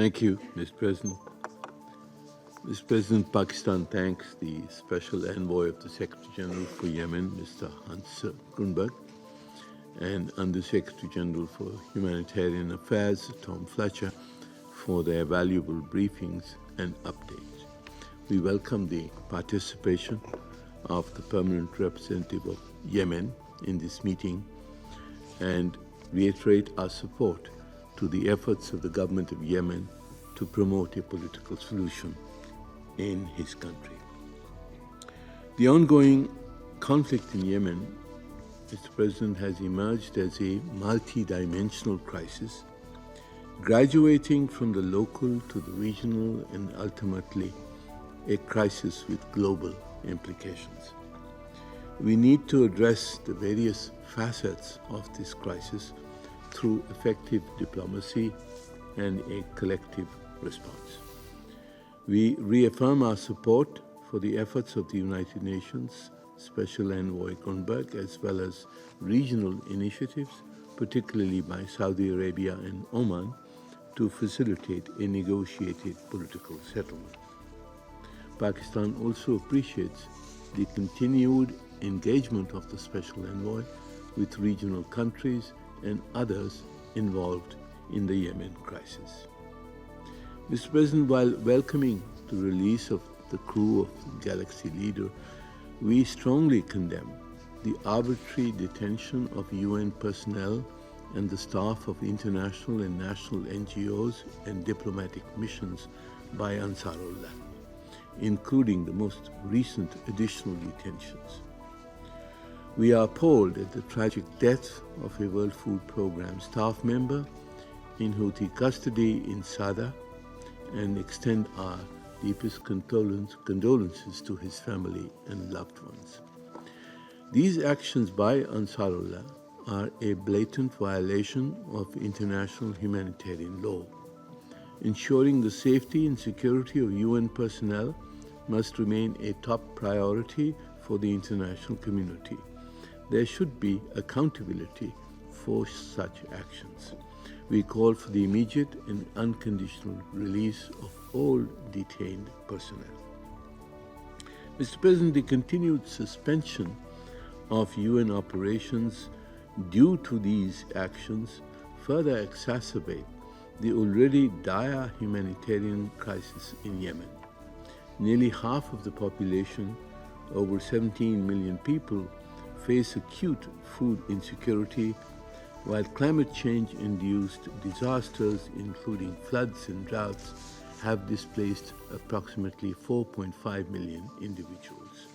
Thank you, Mr. President. Mr. President, Pakistan thanks the Special Envoy of the Secretary General for Yemen, Mr. Hans Grunberg, and Under Secretary General for Humanitarian Affairs, Tom Fletcher, for their valuable briefings and updates. We welcome the participation of the permanent representative of Yemen in this meeting and reiterate our support to the efforts of the government of Yemen to promote a political solution in his country. The ongoing conflict in Yemen, Mr. President, has emerged as a multi-dimensional crisis, graduating from the local to the regional and ultimately a crisis with global implications. We need to address the various facets of this crisis through effective diplomacy and a collective response. We reaffirm our support for the efforts of the United Nations Special Envoy Grunberg, as well as regional initiatives, particularly by Saudi Arabia and Oman, to facilitate a negotiated political settlement. Pakistan also appreciates the continued engagement of the Special Envoy with regional countries and others involved in the Yemen crisis. Mr. President, while welcoming the release of the crew of Galaxy Leader, we strongly condemn the arbitrary detention of UN personnel and the staff of international and national NGOs and diplomatic missions by Ansarullah, including the most recent additional detentions. We are appalled at the tragic death of a World Food Programme staff member in Houthi custody in Sada and extend our deepest condolences to his family and loved ones. These actions by Ansarullah are a blatant violation of international humanitarian law. Ensuring the safety and security of UN personnel must remain a top priority for the international community. There should be accountability for such actions. We call for the immediate and unconditional release of all detained personnel. Mr. President, the continued suspension of UN operations due to these actions further exacerbate the already dire humanitarian crisis in Yemen. Nearly half of the population, over 17 million people, face acute food insecurity, while climate change-induced disasters, including floods and droughts, have displaced approximately 4.5 million individuals.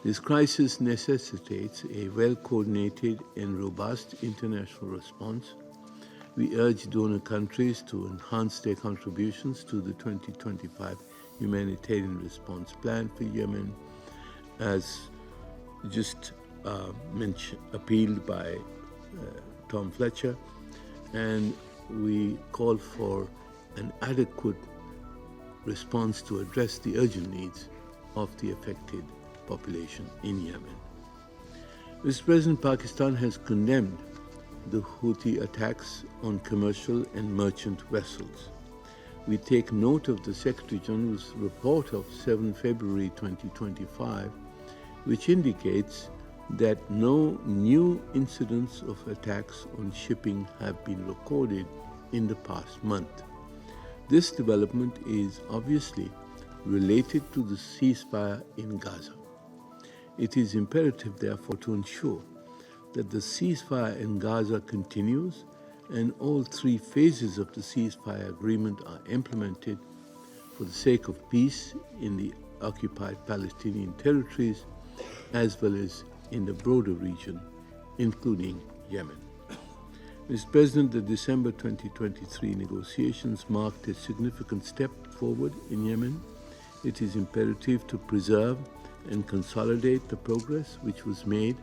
This crisis necessitates a well-coordinated and robust international response. We urge donor countries to enhance their contributions to the 2025 Humanitarian Response Plan for Yemen, as just appealed by Tom Fletcher, and we call for an adequate response to address the urgent needs of the affected population in Yemen. Mr. President, Pakistan has condemned the Houthi attacks on commercial and merchant vessels. We take note of the Secretary General's report of 7 February 2025, which indicates that no new incidents of attacks on shipping have been recorded in the past month. This development is obviously related to the ceasefire in Gaza. It is imperative, therefore, to ensure that the ceasefire in Gaza continues and all three phases of the ceasefire agreement are implemented for the sake of peace in the occupied Palestinian territories as well as in the broader region, including Yemen. Mr. President, the December 2023 negotiations marked a significant step forward in Yemen. It is imperative to preserve and consolidate the progress which was made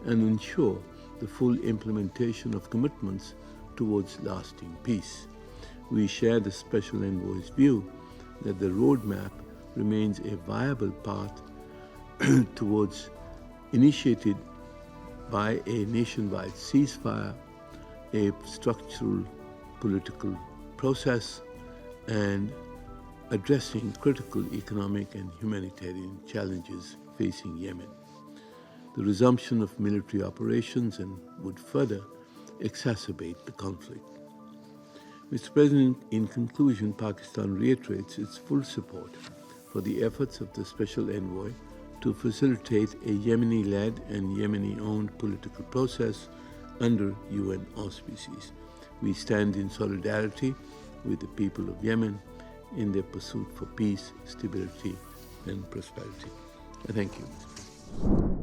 and ensure the full implementation of commitments towards lasting peace. We share the Special Envoy's view that the roadmap remains a viable path towards initiated by a nationwide ceasefire, a structural political process, and addressing critical economic and humanitarian challenges facing Yemen. The resumption of military operations would further exacerbate the conflict. Mr. President, in conclusion, Pakistan reiterates its full support for the efforts of the Special Envoy to facilitate a Yemeni-led and Yemeni-owned political process under UN auspices. We stand in solidarity with the people of Yemen in their pursuit for peace, stability, and prosperity. Thank you, Mr. President.